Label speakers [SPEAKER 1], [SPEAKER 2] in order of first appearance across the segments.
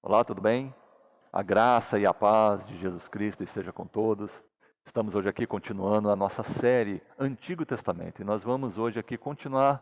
[SPEAKER 1] Olá, tudo bem? A graça e a paz de Jesus Cristo esteja com todos. Estamos hoje aqui continuando a nossa série Antigo Testamento e nós vamos hoje aqui continuar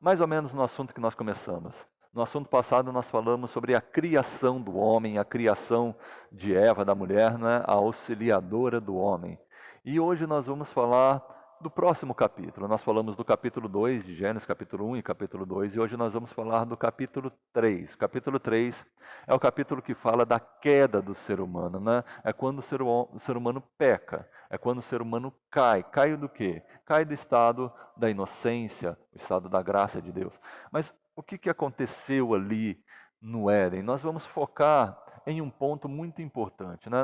[SPEAKER 1] mais ou menos no assunto que nós começamos. No assunto passado nós falamos sobre a criação do homem, a criação de Eva, da mulher, né? A auxiliadora do homem. E hoje nós vamos falar do próximo capítulo. Nós falamos do capítulo 2 de Gênesis, capítulo 1 e capítulo 2, e hoje nós vamos falar do capítulo 3. O capítulo 3 é o capítulo que fala da queda do ser humano, né? É quando o ser humano peca, é quando o ser humano cai. Cai do quê? Cai do estado da inocência, o estado da graça de Deus. Mas o que aconteceu ali no Éden? Nós vamos focar em um ponto muito importante, né?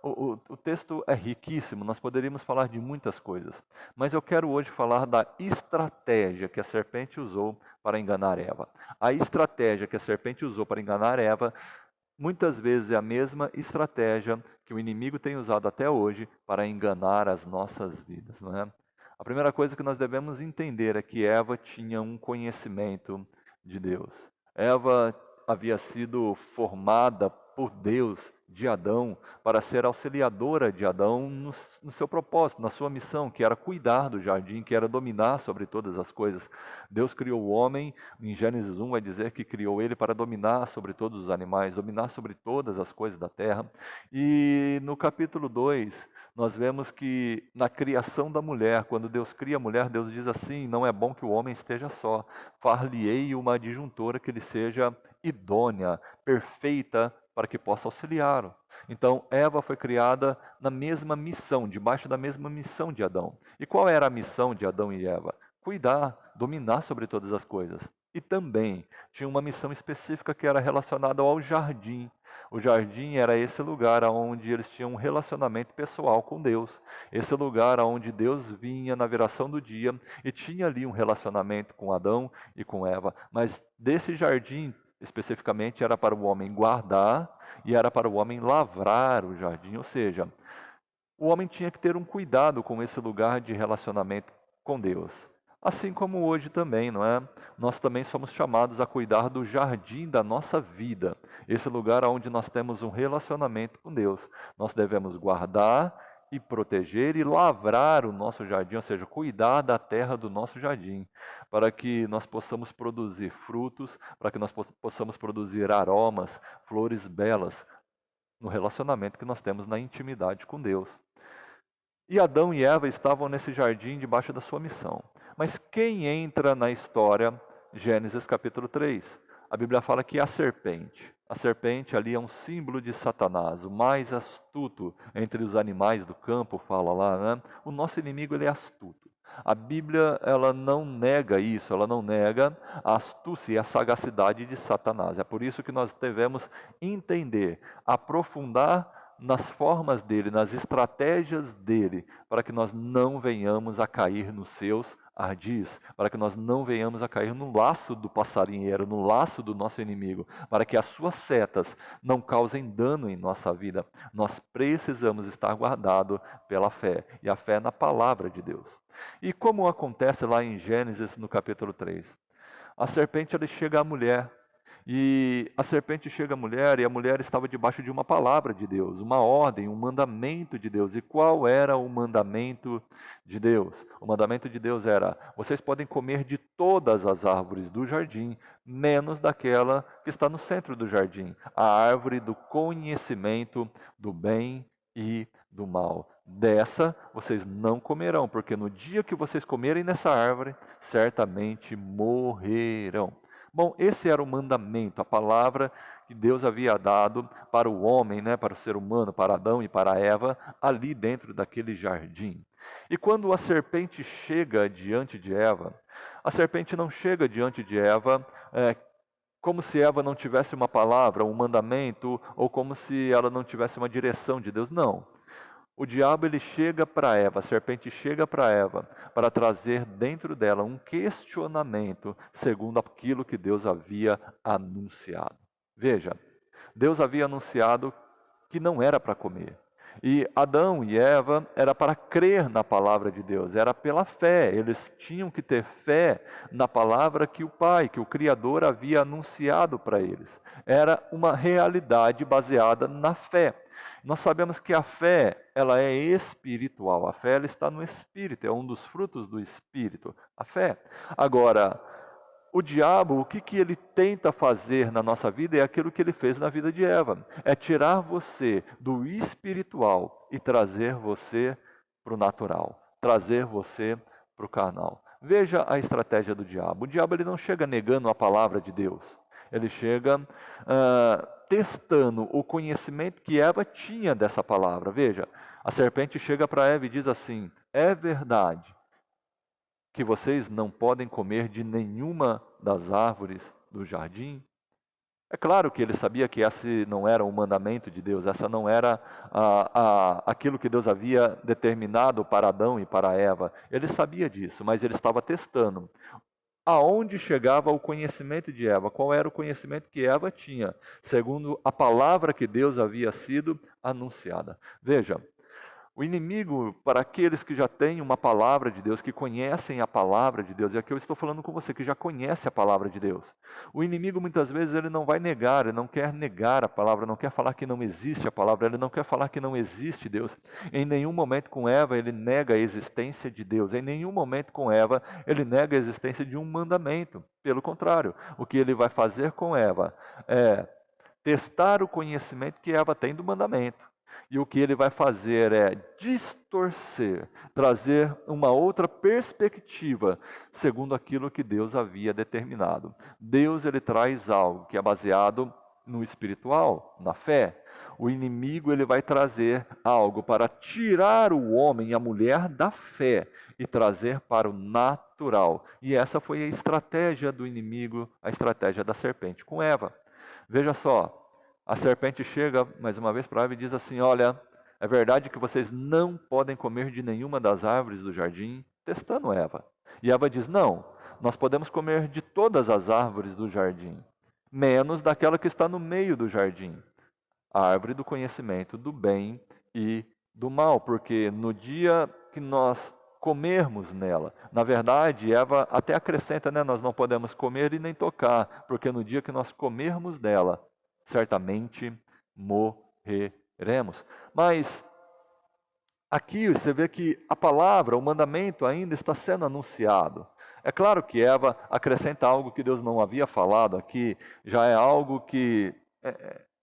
[SPEAKER 1] O texto é riquíssimo, nós poderíamos falar de muitas coisas, mas eu quero hoje falar da estratégia que a serpente usou para enganar Eva. A estratégia que a serpente usou para enganar Eva, muitas vezes é a mesma estratégia que o inimigo tem usado até hoje para enganar as nossas vidas, não é? A primeira coisa que nós devemos entender é que Eva tinha um conhecimento de Deus. Eva havia sido formada por Deus de Adão para ser auxiliadora de Adão no seu propósito, na sua missão, que era cuidar do jardim, que era dominar sobre todas as coisas. Deus criou o homem, em Gênesis 1 vai dizer que criou ele para dominar sobre todos os animais, dominar sobre todas as coisas da terra. E no capítulo 2, nós vemos que na criação da mulher, quando Deus cria a mulher, Deus diz assim: não é bom que o homem esteja só, far-lhe-ei uma adjuntora que lhe seja idônea, perfeita, para que possa auxiliá-lo. Então, Eva foi criada na mesma missão, debaixo da mesma missão de Adão. E qual era a missão de Adão e Eva? Cuidar, dominar sobre todas as coisas. E também tinha uma missão específica que era relacionada ao jardim. O jardim era esse lugar onde eles tinham um relacionamento pessoal com Deus. Esse lugar onde Deus vinha na viração do dia e tinha ali um relacionamento com Adão e com Eva. Mas desse jardim especificamente era para o homem guardar e era para o homem lavrar o jardim, ou seja, o homem tinha que ter um cuidado com esse lugar de relacionamento com Deus. Assim como hoje também, não é? Nós também somos chamados a cuidar do jardim da nossa vida, esse lugar onde nós temos um relacionamento com Deus. Nós devemos guardar e proteger e lavrar o nosso jardim, ou seja, cuidar da terra do nosso jardim, para que nós possamos produzir frutos, para que nós possamos produzir aromas, flores belas, no relacionamento que nós temos na intimidade com Deus. E Adão e Eva estavam nesse jardim debaixo da sua missão. Mas quem entra na história? Gênesis capítulo 3. A Bíblia fala que a serpente ali é um símbolo de Satanás, o mais astuto entre os animais do campo, fala lá, né? O nosso inimigo, ele é astuto. A Bíblia, ela não nega isso, ela não nega a astúcia e a sagacidade de Satanás. É por isso que nós devemos entender, aprofundar nas formas dele, nas estratégias dele, para que nós não venhamos a cair nos seus ardis, para que nós não venhamos a cair no laço do passarinheiro, no laço do nosso inimigo, para que as suas setas não causem dano em nossa vida. Nós precisamos estar guardados pela fé, e a fé na palavra de Deus. E como acontece lá em Gênesis, no capítulo 3? A serpente ele chega à mulher, e a serpente chega à mulher, e a mulher estava debaixo de uma palavra de Deus, uma ordem, um mandamento de Deus. E qual era o mandamento de Deus? O mandamento de Deus era: vocês podem comer de todas as árvores do jardim, menos daquela que está no centro do jardim, a árvore do conhecimento do bem e do mal. Dessa vocês não comerão, porque no dia que vocês comerem nessa árvore, certamente morrerão. Bom, esse era o mandamento, a palavra que Deus havia dado para o homem, né, para o ser humano, para Adão e para Eva, ali dentro daquele jardim. E quando a serpente chega diante de Eva, a serpente não chega diante de Eva como se Eva não tivesse uma palavra, um mandamento, ou como se ela não tivesse uma direção de Deus. Não. O diabo ele chega para Eva, a serpente chega para Eva para trazer dentro dela um questionamento segundo aquilo que Deus havia anunciado. Veja, Deus havia anunciado que não era para comer. E Adão e Eva era para crer na palavra de Deus, era pela fé. Eles tinham que ter fé na palavra que o Pai, que o Criador havia anunciado para eles. Era uma realidade baseada na fé. Nós sabemos que a fé, ela é espiritual. A fé, ela está no Espírito, é um dos frutos do Espírito, a fé. Agora, o diabo, o que ele tenta fazer na nossa vida é aquilo que ele fez na vida de Eva. É tirar você do espiritual e trazer você para o natural. Trazer você para o carnal. Veja a estratégia do diabo. O diabo ele não chega negando a palavra de Deus. Ele chega testando o conhecimento que Eva tinha dessa palavra. Veja, a serpente chega para Eva e diz assim: é verdade que vocês não podem comer de nenhuma das árvores do jardim? É claro que ele sabia que esse não era o mandamento de Deus, essa não era aquilo que Deus havia determinado para Adão e para Eva. Ele sabia disso, mas ele estava testando. Aonde chegava o conhecimento de Eva? Qual era o conhecimento que Eva tinha, segundo a palavra que Deus havia sido anunciada? Veja, o inimigo, para aqueles que já têm uma palavra de Deus, que conhecem a palavra de Deus, e aqui eu estou falando com você que já conhece a palavra de Deus. O inimigo muitas vezes ele não vai negar, ele não quer negar a palavra, não quer falar que não existe a palavra, ele não quer falar que não existe Deus. Em nenhum momento com Eva ele nega a existência de Deus, em nenhum momento com Eva ele nega a existência de um mandamento. Pelo contrário, o que ele vai fazer com Eva é testar o conhecimento que Eva tem do mandamento. E o que ele vai fazer é distorcer, trazer uma outra perspectiva, segundo aquilo que Deus havia determinado. Deus ele traz algo que é baseado no espiritual, na fé. O inimigo ele vai trazer algo para tirar o homem e a mulher da fé e trazer para o natural. E essa foi a estratégia do inimigo, a estratégia da serpente com Eva. Veja só. A serpente chega mais uma vez para Eva e diz assim: olha, é verdade que vocês não podem comer de nenhuma das árvores do jardim? Testando Eva. E Eva diz: não, nós podemos comer de todas as árvores do jardim, menos daquela que está no meio do jardim, a árvore do conhecimento do bem e do mal, porque no dia que nós comermos nela, na verdade, Eva até acrescenta, né, nós não podemos comer e nem tocar, porque no dia que nós comermos dela, certamente morreremos. Mas aqui você vê que a palavra, o mandamento ainda está sendo anunciado. É claro que Eva acrescenta algo que Deus não havia falado aqui, já é algo que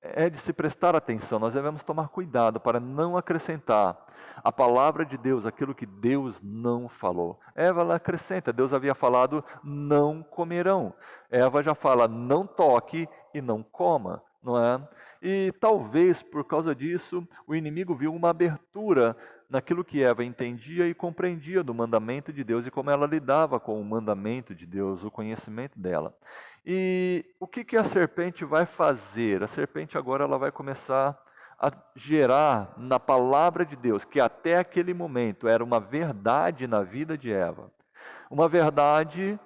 [SPEAKER 1] é de se prestar atenção. Nós devemos tomar cuidado para não acrescentar a palavra de Deus, aquilo que Deus não falou. Eva ela acrescenta, Deus havia falado, não comerão. Eva já fala, não toque e não coma. Não é? E talvez por causa disso o inimigo viu uma abertura naquilo que Eva entendia e compreendia do mandamento de Deus e como ela lidava com o mandamento de Deus, o conhecimento dela. E o que a serpente vai fazer? A serpente agora ela vai começar a gerar na palavra de Deus, que até aquele momento era uma verdade na vida de Eva, uma verdade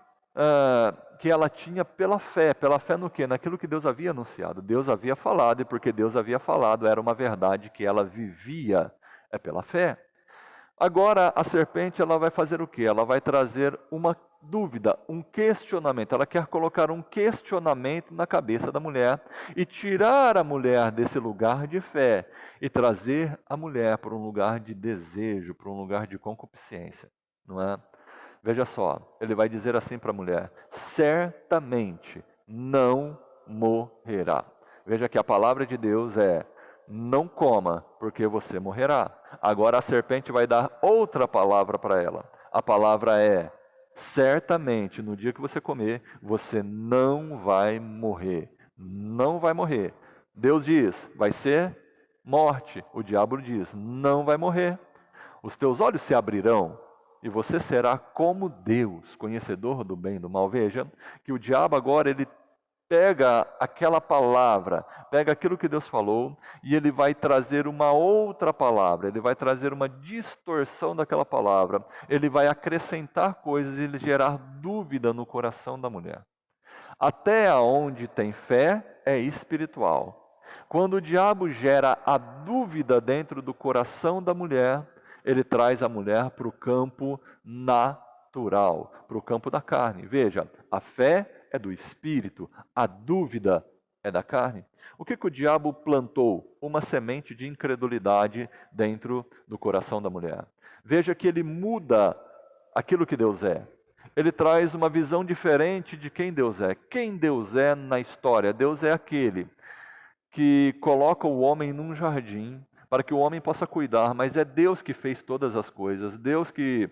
[SPEAKER 1] que ela tinha pela fé no quê? Naquilo que Deus havia anunciado. Deus havia falado, e porque Deus havia falado, era uma verdade que ela vivia, pela fé. Agora, a serpente, ela vai fazer o quê? Ela vai trazer uma dúvida, um questionamento. Ela quer colocar um questionamento na cabeça da mulher e tirar a mulher desse lugar de fé e trazer a mulher para um lugar de desejo, para um lugar de concupiscência, não é? Veja só, ele vai dizer assim para a mulher: certamente não morrerá. Veja que a palavra de Deus é: não coma, porque você morrerá. Agora a serpente vai dar outra palavra para ela. A palavra é: certamente no dia que você comer, você não vai morrer. Não vai morrer. Deus diz: vai ser morte. O diabo diz: não vai morrer. Os teus olhos se abrirão e você será como Deus, conhecedor do bem e do mal. Veja que o diabo agora ele pega aquela palavra, pega aquilo que Deus falou e ele vai trazer uma outra palavra, ele vai trazer uma distorção daquela palavra, ele vai acrescentar coisas e ele gerar dúvida no coração da mulher. Até onde tem fé é espiritual. Quando o diabo gera a dúvida dentro do coração da mulher, ele traz a mulher para o campo natural, para o campo da carne. Veja, a fé é do espírito, a dúvida é da carne. O que o diabo plantou? Uma semente de incredulidade dentro do coração da mulher. Veja que ele muda aquilo que Deus é. Ele traz uma visão diferente de quem Deus é. Quem Deus é na história? Deus é aquele que coloca o homem num jardim para que o homem possa cuidar, mas é Deus que fez todas as coisas, Deus que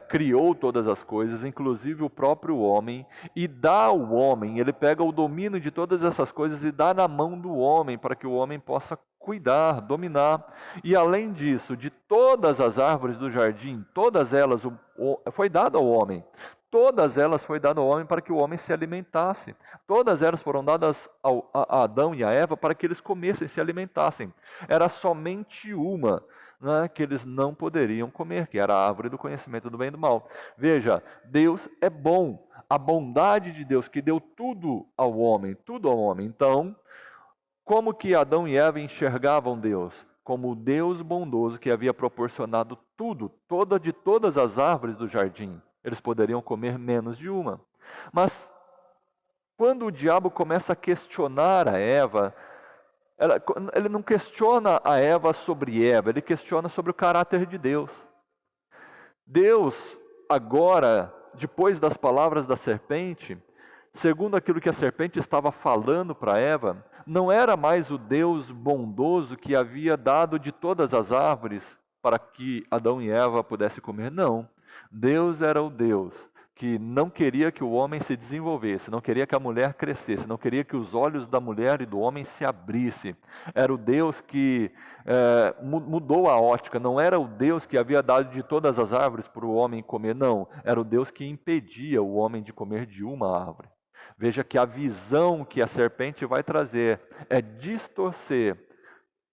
[SPEAKER 1] criou todas as coisas, inclusive o próprio homem, e dá ao homem, ele pega o domínio de todas essas coisas e dá na mão do homem, para que o homem possa cuidar, dominar. E além disso, de todas as árvores do jardim, todas elas foi dado ao homem. Todas elas foi dado ao homem para que o homem se alimentasse. Todas elas foram dadas a Adão e a Eva para que eles comessem, se alimentassem. Era somente uma, né, que eles não poderiam comer, que era a árvore do conhecimento do bem e do mal. Veja, Deus é bom. A bondade de Deus que deu tudo ao homem, tudo ao homem. Então, como que Adão e Eva enxergavam Deus? Como o Deus bondoso que havia proporcionado tudo, de todas as árvores do jardim. Eles poderiam comer menos de uma. Mas quando o diabo começa a questionar a Eva, ele não questiona a Eva sobre Eva, ele questiona sobre o caráter de Deus. Deus, agora, depois das palavras da serpente, segundo aquilo que a serpente estava falando para Eva, não era mais o Deus bondoso que havia dado de todas as árvores para que Adão e Eva pudessem comer, não. Deus era o Deus que não queria que o homem se desenvolvesse, não queria que a mulher crescesse, não queria que os olhos da mulher e do homem se abrissem. Era o Deus que mudou a ótica, não era o Deus que havia dado de todas as árvores para o homem comer, não. Era o Deus que impedia o homem de comer de uma árvore. Veja que a visão que a serpente vai trazer é distorcer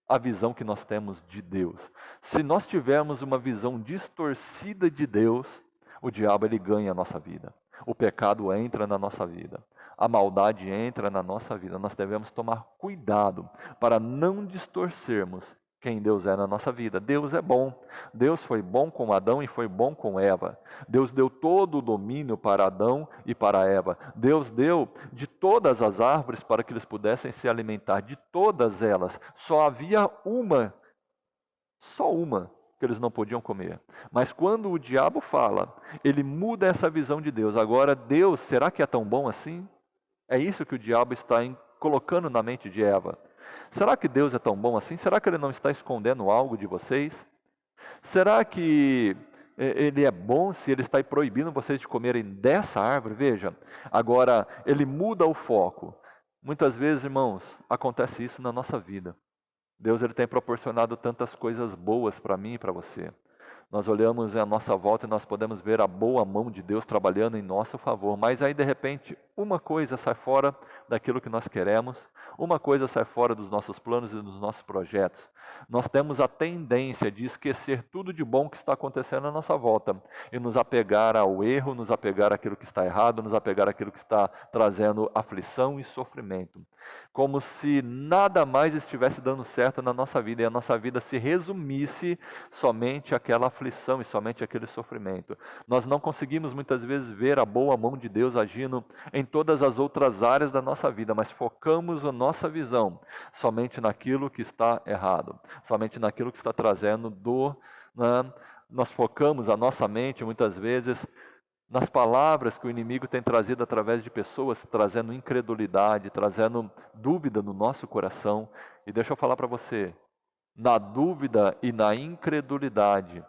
[SPEAKER 1] a visão que nós temos de Deus. Se nós tivermos uma visão distorcida de Deus, o diabo ele ganha a nossa vida. O pecado entra na nossa vida. A maldade entra na nossa vida. Nós devemos tomar cuidado para não distorcermos quem Deus é na nossa vida. Deus é bom. Deus foi bom com Adão e foi bom com Eva. Deus deu todo o domínio para Adão e para Eva. Deus deu de todas as árvores para que eles pudessem se alimentar. De todas elas, só havia uma, só uma, que eles não podiam comer. Mas quando o diabo fala, ele muda essa visão de Deus. Agora, Deus, será que é tão bom assim? É isso que o diabo está colocando na mente de Eva. Será que Deus é tão bom assim? Será que Ele não está escondendo algo de vocês? Será que Ele é bom se Ele está proibindo vocês de comerem dessa árvore? Veja, agora Ele muda o foco. Muitas vezes, irmãos, acontece isso na nossa vida. Deus ele tem proporcionado tantas coisas boas para mim e para você. Nós olhamos à nossa volta e nós podemos ver a boa mão de Deus trabalhando em nosso favor, mas aí de repente uma coisa sai fora daquilo que nós queremos, uma coisa sai fora dos nossos planos e dos nossos projetos. Nós temos a tendência de esquecer tudo de bom que está acontecendo à nossa volta e nos apegar ao erro, nos apegar àquilo que está errado, nos apegar àquilo que está trazendo aflição e sofrimento. Como se nada mais estivesse dando certo na nossa vida e a nossa vida se resumisse somente àquela aflição e somente àquele sofrimento. Nós não conseguimos muitas vezes ver a boa mão de Deus agindo em todas as outras áreas da nossa vida, mas focamos a nossa visão somente naquilo que está errado, somente naquilo que está trazendo dor, né? Nós focamos a nossa mente muitas vezes nas palavras que o inimigo tem trazido através de pessoas, trazendo incredulidade, trazendo dúvida no nosso coração. E deixa eu falar para você, na dúvida e na incredulidade,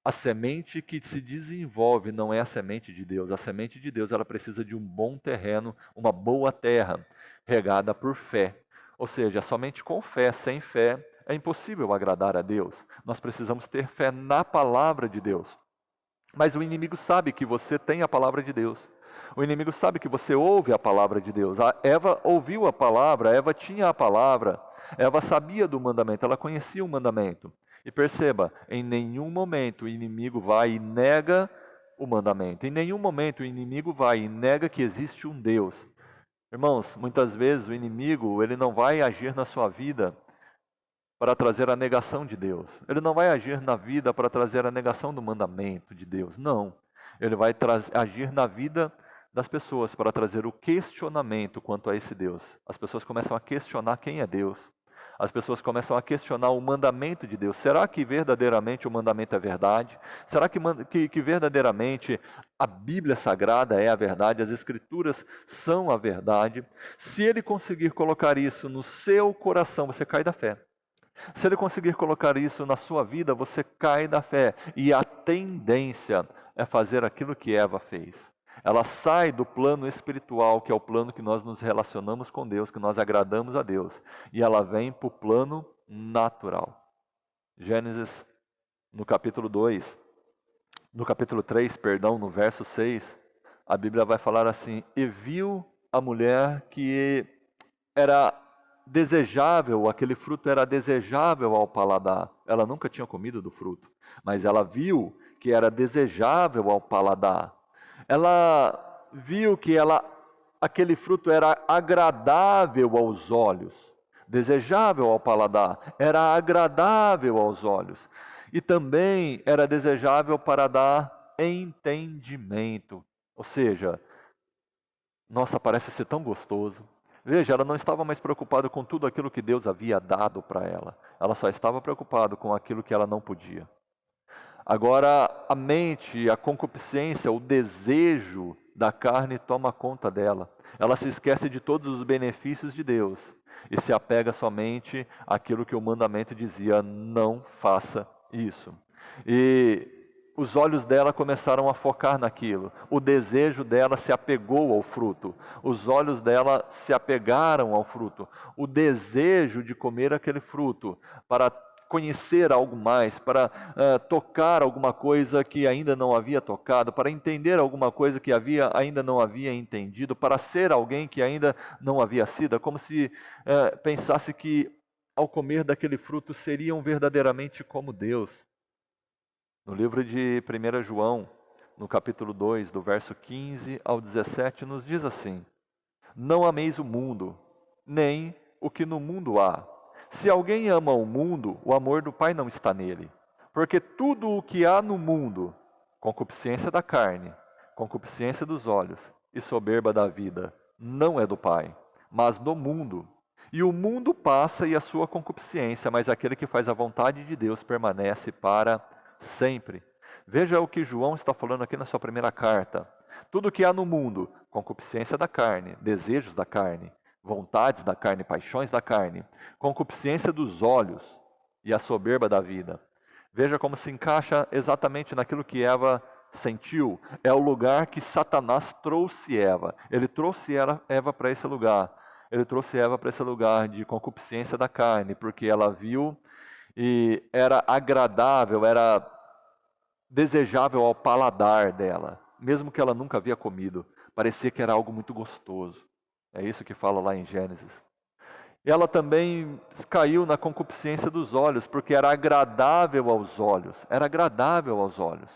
[SPEAKER 1] a semente que se desenvolve não é a semente de Deus. A semente de Deus ela precisa de um bom terreno, uma boa terra, regada por fé. Ou seja, somente com fé, sem fé, é impossível agradar a Deus. Nós precisamos ter fé na palavra de Deus. Mas o inimigo sabe que você tem a palavra de Deus. O inimigo sabe que você ouve a palavra de Deus. A Eva ouviu a palavra, a Eva tinha a palavra, Eva sabia do mandamento, ela conhecia o mandamento. E perceba, em nenhum momento o inimigo vai e nega o mandamento. Em nenhum momento o inimigo vai e nega que existe um Deus. Irmãos, muitas vezes o inimigo, ele não vai agir na sua vida para trazer a negação de Deus. Ele não vai agir na vida para trazer a negação do mandamento de Deus. Não. Ele vai agir na vida das pessoas para trazer o questionamento quanto a esse Deus. As pessoas começam a questionar quem é Deus. As pessoas começam a questionar o mandamento de Deus. Será que verdadeiramente o mandamento é verdade? Será que verdadeiramente a Bíblia Sagrada é a verdade? As Escrituras são a verdade? Se ele conseguir colocar isso no seu coração, você cai da fé. Se ele conseguir colocar isso na sua vida, você cai da fé. E a tendência é fazer aquilo que Eva fez. Ela sai do plano espiritual, que é o plano que nós nos relacionamos com Deus, que nós agradamos a Deus. E ela vem para o plano natural. Gênesis, no capítulo 2, no capítulo 3, perdão, no verso 6, a Bíblia vai falar assim: e viu a mulher que era desejável, aquele fruto era desejável ao paladar. Ela nunca tinha comido do fruto, mas ela viu que era desejável ao paladar. Ela viu que aquele fruto era agradável aos olhos, desejável ao paladar, era agradável aos olhos. E também era desejável para dar entendimento. Ou seja, nossa, parece ser tão gostoso. Veja, ela não estava mais preocupada com tudo aquilo que Deus havia dado para ela. Ela só estava preocupada com aquilo que ela não podia. Agora, a mente, a concupiscência, o desejo da carne toma conta dela. Ela se esquece de todos os benefícios de Deus e se apega somente àquilo que o mandamento dizia: não faça isso. E os olhos dela começaram a focar naquilo. O desejo dela se apegou ao fruto. Os olhos dela se apegaram ao fruto. O desejo de comer aquele fruto para conhecer algo mais, para tocar alguma coisa que ainda não havia tocado, para entender alguma coisa que ainda não havia entendido, para ser alguém que ainda não havia sido. É como se pensasse que ao comer daquele fruto seriam verdadeiramente como Deus. No livro de 1 João, no capítulo 2, do verso 15 ao 17, nos diz assim: não ameis o mundo, nem o que no mundo há. Se alguém ama o mundo, o amor do Pai não está nele. Porque tudo o que há no mundo, concupiscência da carne, concupiscência dos olhos e soberba da vida, não é do Pai, mas do mundo. E o mundo passa e a sua concupiscência, mas aquele que faz a vontade de Deus permanece para sempre. Veja o que João está falando aqui na sua primeira carta. Tudo o que há no mundo, concupiscência da carne, desejos da carne, vontades da carne, paixões da carne, concupiscência dos olhos e a soberba da vida. Veja como se encaixa exatamente naquilo que Eva sentiu. É o lugar que Satanás trouxe Eva. Ele trouxe Eva para esse lugar. Ele trouxe Eva para esse lugar de concupiscência da carne, porque ela viu e era agradável, era desejável ao paladar dela, mesmo que ela nunca havia comido. Parecia que era algo muito gostoso. É isso que fala lá em Gênesis. Ela também caiu na concupiscência dos olhos, porque era agradável aos olhos. Era agradável aos olhos.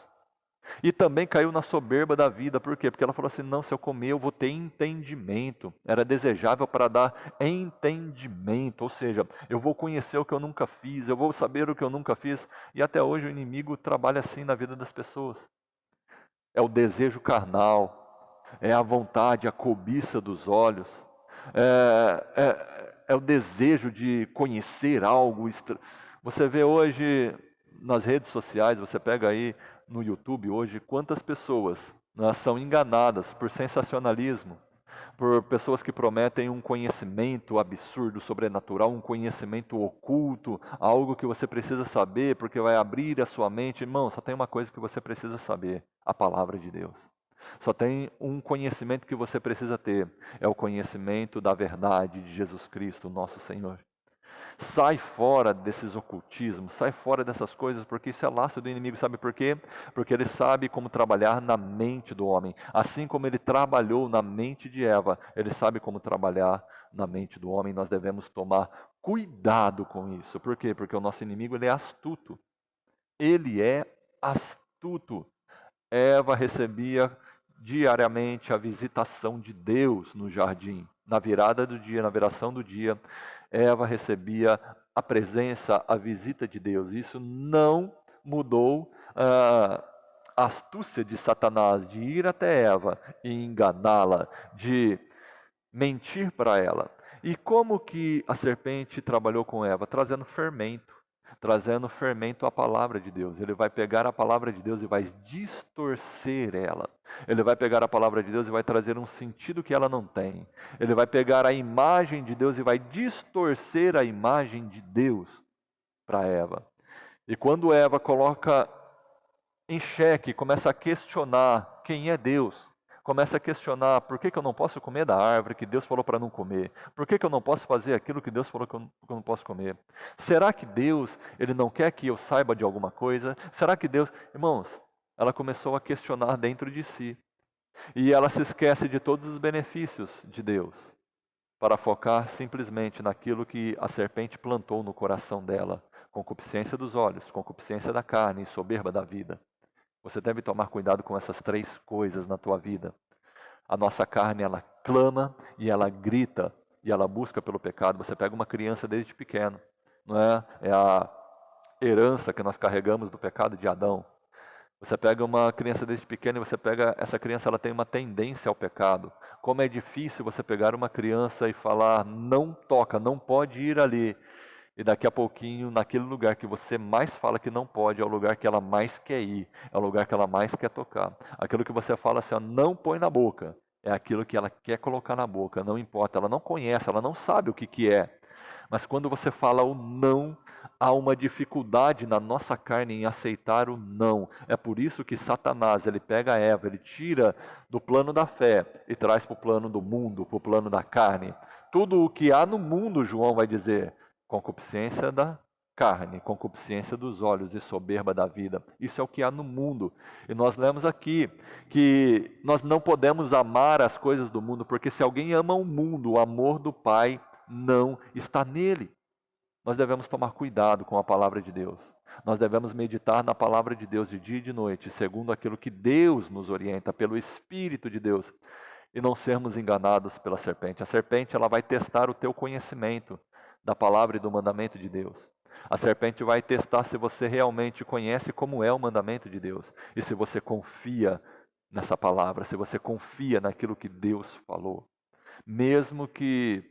[SPEAKER 1] E também caiu na soberba da vida, por quê? Porque ela falou assim: não, se eu comer eu vou ter entendimento. Era desejável para dar entendimento, ou seja, eu vou conhecer o que eu nunca fiz, eu vou saber o que eu nunca fiz. E até hoje o inimigo trabalha assim na vida das pessoas. É o desejo carnal, é a vontade, a cobiça dos olhos, é o desejo de conhecer algo. Você vê hoje nas redes sociais, você pega aí no YouTube hoje, quantas pessoas são enganadas por sensacionalismo, por pessoas que prometem um conhecimento absurdo, sobrenatural, um conhecimento oculto, algo que você precisa saber porque vai abrir a sua mente. Irmão, só tem uma coisa que você precisa saber: a palavra de Deus. Só tem um conhecimento que você precisa ter, é o conhecimento da verdade de Jesus Cristo, nosso Senhor. Sai fora desses ocultismos, sai fora dessas coisas, porque isso é laço do inimigo. Sabe por quê? Porque ele sabe como trabalhar na mente do homem. Assim como ele trabalhou na mente de Eva, ele sabe como trabalhar na mente do homem. Nós devemos tomar cuidado com isso. Por quê? Porque o nosso inimigo, ele é astuto. Ele é astuto. Eva recebia diariamente a visitação de Deus no jardim. na virada do dia, na viração do dia, Eva recebia a presença, a visita de Deus. Isso não mudou a astúcia de Satanás de ir até Eva e enganá-la, de mentir para ela. E como que a serpente trabalhou com Eva? Trazendo fermento à palavra de Deus. Ele vai pegar a palavra de Deus e vai distorcer ela. Ele vai pegar a palavra de Deus e vai trazer um sentido que ela não tem. Ele vai pegar a imagem de Deus e vai distorcer a imagem de Deus para Eva. E quando Eva coloca em xeque, começa a questionar quem é Deus, começa a questionar por que eu não posso comer da árvore que Deus falou para não comer, por que eu não posso fazer aquilo que Deus falou que eu não posso comer. Será que Deus, Ele não quer que eu saiba de alguma coisa? Será que Deus... Irmãos, ela começou a questionar dentro de si, e ela se esquece de todos os benefícios de Deus, para focar simplesmente naquilo que a serpente plantou no coração dela, concupiscência dos olhos, concupiscência da carne e soberba da vida. Você deve tomar cuidado com essas três coisas na tua vida. A nossa carne, ela clama e ela grita e ela busca pelo pecado. Você pega uma criança desde pequeno, não é? É a herança que nós carregamos do pecado de Adão. Você pega uma criança desde pequena e você pega essa criança, ela tem uma tendência ao pecado. Como é difícil você pegar uma criança e falar, não toca, não pode ir ali. E daqui a pouquinho, naquele lugar que você mais fala que não pode, é o lugar que ela mais quer ir, é o lugar que ela mais quer tocar. Aquilo que você fala assim, ó, não põe na boca, é aquilo que ela quer colocar na boca, não importa, ela não conhece, ela não sabe o que é. Mas quando você fala o não, há uma dificuldade na nossa carne em aceitar o não. É por isso que Satanás, ele pega a Eva, ele tira do plano da fé e traz para o plano do mundo, para o plano da carne. Tudo o que há no mundo, João vai dizer, concupiscência da carne, concupiscência dos olhos e soberba da vida. Isso é o que há no mundo. E nós lemos aqui que nós não podemos amar as coisas do mundo, porque se alguém ama o mundo, o amor do Pai não está nele. Nós devemos tomar cuidado com a palavra de Deus. Nós devemos meditar na palavra de Deus de dia e de noite, segundo aquilo que Deus nos orienta, pelo Espírito de Deus, e não sermos enganados pela serpente. A serpente, ela vai testar o teu conhecimento da palavra e do mandamento de Deus. A serpente vai testar se você realmente conhece como é o mandamento de Deus e se você confia nessa palavra, se você confia naquilo que Deus falou. Mesmo que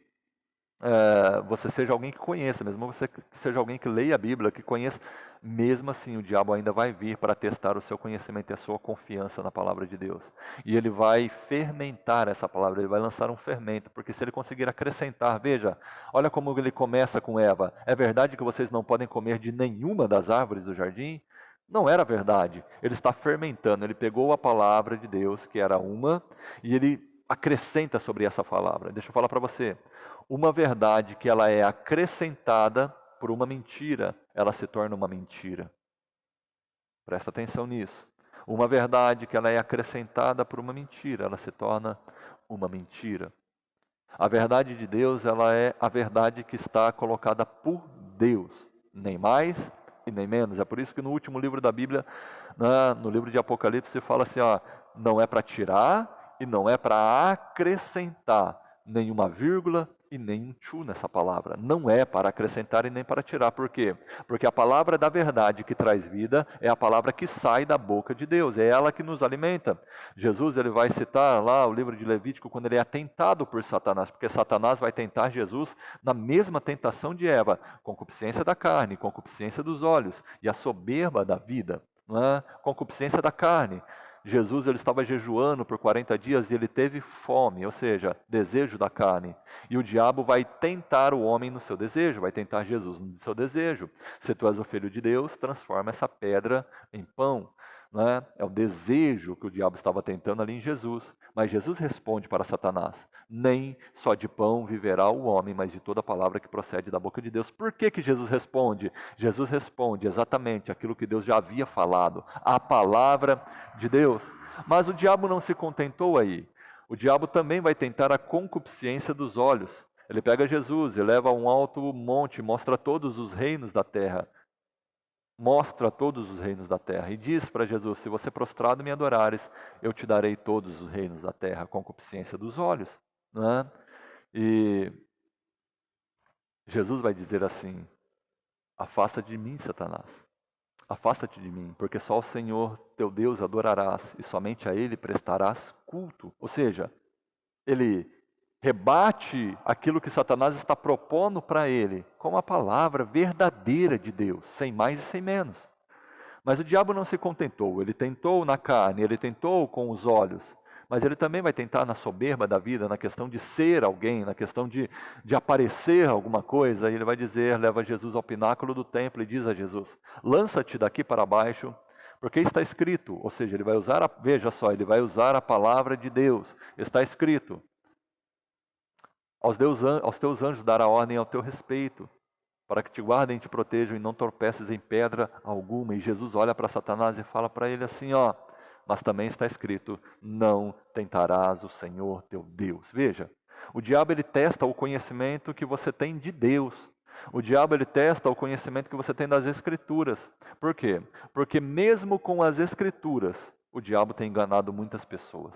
[SPEAKER 1] você seja alguém que conheça, mesmo você seja alguém que leia a Bíblia, que conheça, mesmo assim o diabo ainda vai vir para testar o seu conhecimento e a sua confiança na palavra de Deus. E ele vai fermentar essa palavra, ele vai lançar um fermento, porque se ele conseguir acrescentar, veja, olha como ele começa com Eva, é verdade que vocês não podem comer de nenhuma das árvores do jardim? Não era verdade, ele está fermentando, ele pegou a palavra de Deus, que era uma, e ele acrescenta sobre essa palavra. Deixa eu falar para você, uma verdade que ela é acrescentada por uma mentira, ela se torna uma mentira. Presta atenção nisso. Uma verdade que ela é acrescentada por uma mentira, ela se torna uma mentira. A verdade de Deus, ela é a verdade que está colocada por Deus, nem mais e nem menos. É por isso que no último livro da Bíblia, no livro de Apocalipse, se fala assim, ó, não é para tirar e não é para acrescentar nenhuma vírgula e nem um tchu nessa palavra. Não é para acrescentar e nem para tirar. Por quê? Porque a palavra da verdade que traz vida é a palavra que sai da boca de Deus. É ela que nos alimenta. Jesus, ele vai citar lá o livro de Levítico quando ele é tentado por Satanás. Porque Satanás vai tentar Jesus na mesma tentação de Eva. Concupiscência da carne, concupiscência dos olhos e a soberba da vida. Não é? Concupiscência da carne. Jesus, ele estava jejuando por 40 dias e ele teve fome, ou seja, desejo da carne. E o diabo vai tentar o homem no seu desejo, vai tentar Jesus no seu desejo. Se tu és o filho de Deus, transforma essa pedra em pão. Né? É o desejo que o diabo estava tentando ali em Jesus. Mas Jesus responde para Satanás, nem só de pão viverá o homem, mas de toda palavra que procede da boca de Deus. Por que Jesus responde? Jesus responde exatamente aquilo que Deus já havia falado, a palavra de Deus. Mas o diabo não se contentou aí. O diabo também vai tentar a concupiscência dos olhos. Ele pega Jesus e leva a um alto monte, mostra todos os reinos da terra. Mostra todos os reinos da terra e diz para Jesus, se você prostrado me adorares, eu te darei todos os reinos da terra, a concupiscência dos olhos. Não é? E Jesus vai dizer assim: afasta de mim, Satanás. Afasta-te de mim, porque só o Senhor teu Deus adorarás e somente a Ele prestarás culto. Ou seja, ele rebate aquilo que Satanás está propondo para ele com a palavra verdadeira de Deus, sem mais e sem menos. Mas o diabo não se contentou, ele tentou na carne, ele tentou com os olhos, mas ele também vai tentar na soberba da vida, na questão de ser alguém, na questão de aparecer alguma coisa. E ele vai dizer, leva Jesus ao pináculo do templo e diz a Jesus: lança-te daqui para baixo, porque está escrito. Ou seja, ele vai usar, veja só, ele vai usar a palavra de Deus. Está escrito: aos teus anjos dará ordem ao teu respeito, para que te guardem e te protejam e não tropeces em pedra alguma. E Jesus olha para Satanás e fala para ele assim, ó: mas também está escrito, não tentarás o Senhor teu Deus. Veja, o diabo ele testa o conhecimento que você tem de Deus. O diabo ele testa o conhecimento que você tem das Escrituras. Por quê? Porque mesmo com as Escrituras, o diabo tem enganado muitas pessoas.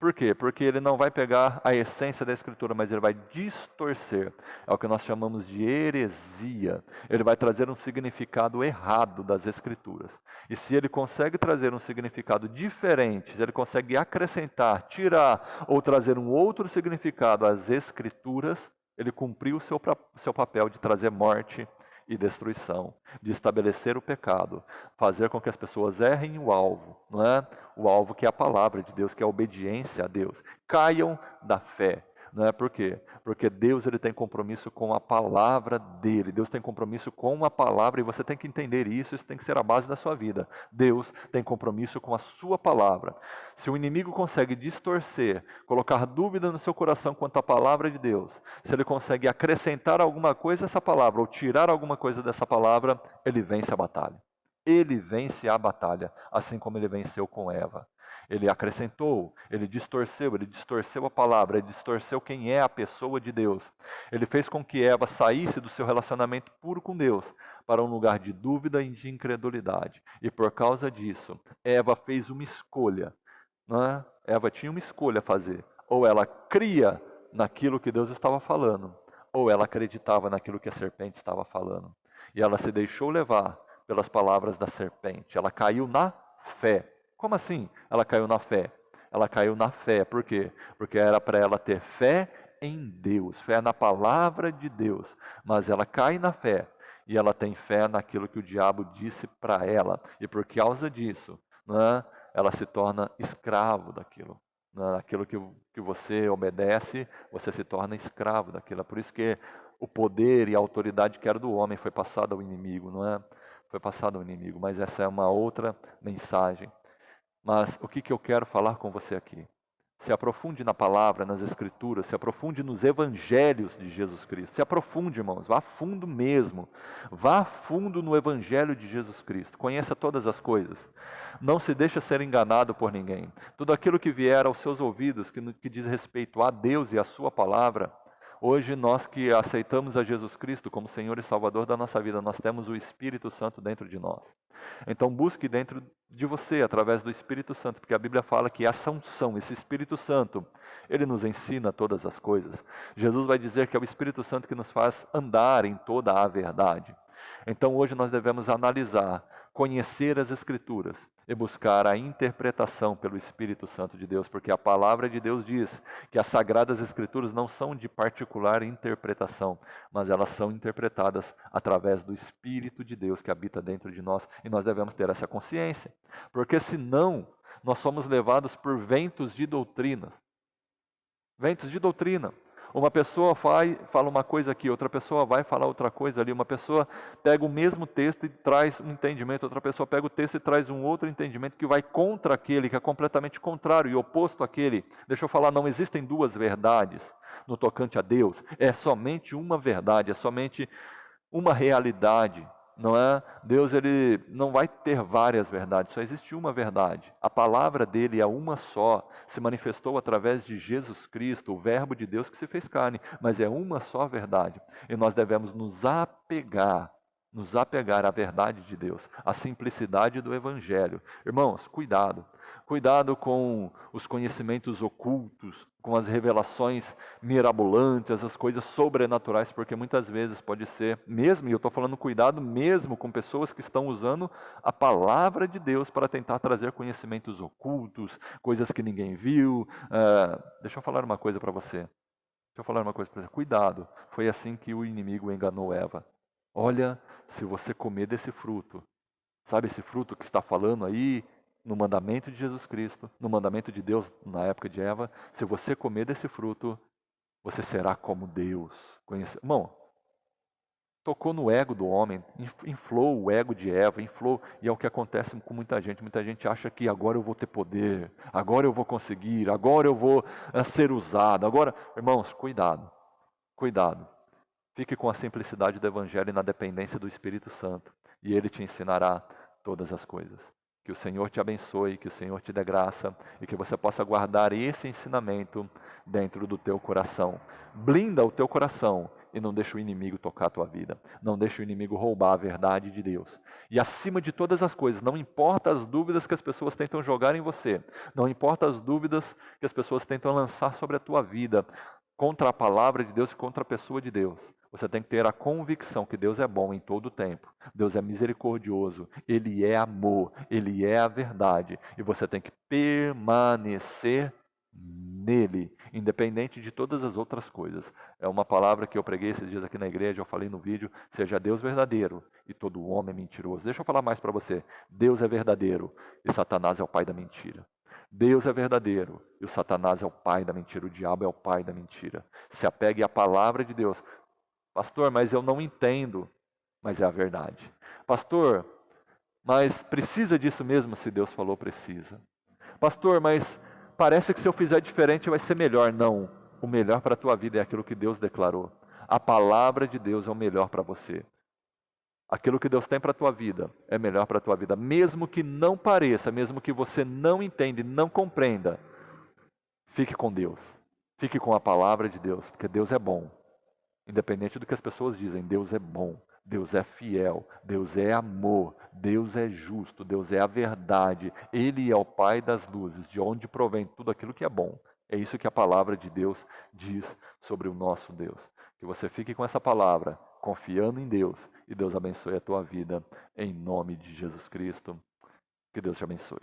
[SPEAKER 1] Por quê? Porque ele não vai pegar a essência da Escritura, mas ele vai distorcer. É o que nós chamamos de heresia. Ele vai trazer um significado errado das Escrituras. E se ele consegue trazer um significado diferente, se ele consegue acrescentar, tirar ou trazer um outro significado às Escrituras, ele cumpriu o seu papel de trazer morte e destruição, de estabelecer o pecado, fazer com que as pessoas errem o alvo, não é? O alvo que é a palavra de Deus, que é a obediência a Deus, caiam da fé. Não é por quê? Porque Deus ele tem compromisso com a palavra dele. Deus tem compromisso com a palavra e você tem que entender isso, isso tem que ser a base da sua vida. Deus tem compromisso com a sua palavra. Se o inimigo consegue distorcer, colocar dúvida no seu coração quanto à palavra de Deus, se ele consegue acrescentar alguma coisa a essa palavra ou tirar alguma coisa dessa palavra, ele vence a batalha. Ele vence a batalha, assim como ele venceu com Eva. Ele acrescentou, ele distorceu a palavra, ele distorceu quem é a pessoa de Deus. Ele fez com que Eva saísse do seu relacionamento puro com Deus para um lugar de dúvida e de incredulidade. E por causa disso, Eva fez uma escolha. Não é? Eva tinha uma escolha a fazer. Ou ela cria naquilo que Deus estava falando, ou ela acreditava naquilo que a serpente estava falando. E ela se deixou levar pelas palavras da serpente. Ela caiu na fé. Como assim ela caiu na fé? Ela caiu na fé, por quê? Porque era para ela ter fé em Deus, fé na palavra de Deus. Mas ela cai na fé e ela tem fé naquilo que o diabo disse para ela. E por causa disso, né, ela se torna escravo daquilo. Aquilo que você obedece, você se torna escravo daquilo. É por isso que o poder e a autoridade que era do homem foi passado ao inimigo, não é? Foi passado ao inimigo, mas essa é uma outra mensagem. Mas o que eu quero falar com você aqui? Se aprofunde na palavra, nas escrituras, se aprofunde nos evangelhos de Jesus Cristo. Se aprofunde, irmãos, vá fundo mesmo. Vá fundo no evangelho de Jesus Cristo. Conheça todas as coisas. Não se deixe ser enganado por ninguém. Tudo aquilo que vier aos seus ouvidos, que diz respeito a Deus e a sua palavra, hoje nós que aceitamos a Jesus Cristo como Senhor e Salvador da nossa vida, nós temos o Espírito Santo dentro de nós. Então busque dentro de você, através do Espírito Santo, porque a Bíblia fala que essa unção, esse Espírito Santo, ele nos ensina todas as coisas. Jesus vai dizer que é o Espírito Santo que nos faz andar em toda a verdade. Então hoje nós devemos analisar, conhecer as Escrituras e buscar a interpretação pelo Espírito Santo de Deus, porque a palavra de Deus diz que as Sagradas Escrituras não são de particular interpretação, mas elas são interpretadas através do Espírito de Deus que habita dentro de nós, e nós devemos ter essa consciência, porque senão nós somos levados por ventos de doutrina. Ventos de doutrina. Uma pessoa fala uma coisa aqui, outra pessoa vai falar outra coisa ali. Uma pessoa pega o mesmo texto e traz um entendimento, outra pessoa pega o texto e traz um outro entendimento que vai contra aquele, que é completamente contrário e oposto àquele. Deixa eu falar, não existem duas verdades no tocante a Deus. É somente uma verdade, é somente uma realidade. Não é? Deus ele não vai ter várias verdades, só existe uma verdade. A palavra dele é uma só, se manifestou através de Jesus Cristo, o verbo de Deus que se fez carne, mas é uma só verdade. E nós devemos nos apegar nos apegar à verdade de Deus, à simplicidade do Evangelho. Irmãos, cuidado. Cuidado com os conhecimentos ocultos, com as revelações mirabolantes, as coisas sobrenaturais, porque muitas vezes pode ser mesmo, e eu estou falando cuidado mesmo com pessoas que estão usando a palavra de Deus para tentar trazer conhecimentos ocultos, coisas que ninguém viu. Deixa eu falar uma coisa para você. Deixa eu falar uma coisa para você. Cuidado, foi assim que o inimigo enganou Eva. Olha, se você comer desse fruto, sabe esse fruto que está falando aí no mandamento de Jesus Cristo, no mandamento de Deus na época de Eva, se você comer desse fruto, você será como Deus. Irmão, tocou no ego do homem, inflou o ego de Eva, inflou, e é o que acontece com muita gente. Muita gente acha que agora eu vou ter poder, agora eu vou conseguir, agora eu vou ser usado. Agora, irmãos, cuidado, cuidado. Fique com a simplicidade do Evangelho e na dependência do Espírito Santo, e Ele te ensinará todas as coisas. Que o Senhor te abençoe, que o Senhor te dê graça e que você possa guardar esse ensinamento dentro do teu coração. Blinda o teu coração e não deixe o inimigo tocar a tua vida. Não deixe o inimigo roubar a verdade de Deus. E acima de todas as coisas, não importa as dúvidas que as pessoas tentam jogar em você, não importa as dúvidas que as pessoas tentam lançar sobre a tua vida, contra a palavra de Deus e contra a pessoa de Deus. Você tem que ter a convicção que Deus é bom em todo o tempo. Deus é misericordioso, Ele é amor, Ele é a verdade. E você tem que permanecer nele, independente de todas as outras coisas. É uma palavra que eu preguei esses dias aqui na igreja, eu falei no vídeo, seja Deus verdadeiro e todo homem mentiroso. Deixa eu falar mais para você. Deus é verdadeiro e Satanás é o pai da mentira. Deus é verdadeiro e o Satanás é o pai da mentira, o diabo é o pai da mentira. Se apegue à palavra de Deus. Pastor, mas eu não entendo, mas é a verdade. Pastor, mas precisa disso mesmo se Deus falou precisa. Pastor, mas parece que se eu fizer diferente vai ser melhor. Não, o melhor para a tua vida é aquilo que Deus declarou. A palavra de Deus é o melhor para você. Aquilo que Deus tem para a tua vida é melhor para a tua vida. Mesmo que não pareça, mesmo que você não entenda, não compreenda, fique com Deus. Fique com a palavra de Deus, porque Deus é bom. Independente do que as pessoas dizem, Deus é bom, Deus é fiel, Deus é amor, Deus é justo, Deus é a verdade. Ele é o Pai das luzes, de onde provém tudo aquilo que é bom. É isso que a palavra de Deus diz sobre o nosso Deus. Que você fique com essa palavra, confiando em Deus, e Deus abençoe a tua vida, em nome de Jesus Cristo. Que Deus te abençoe.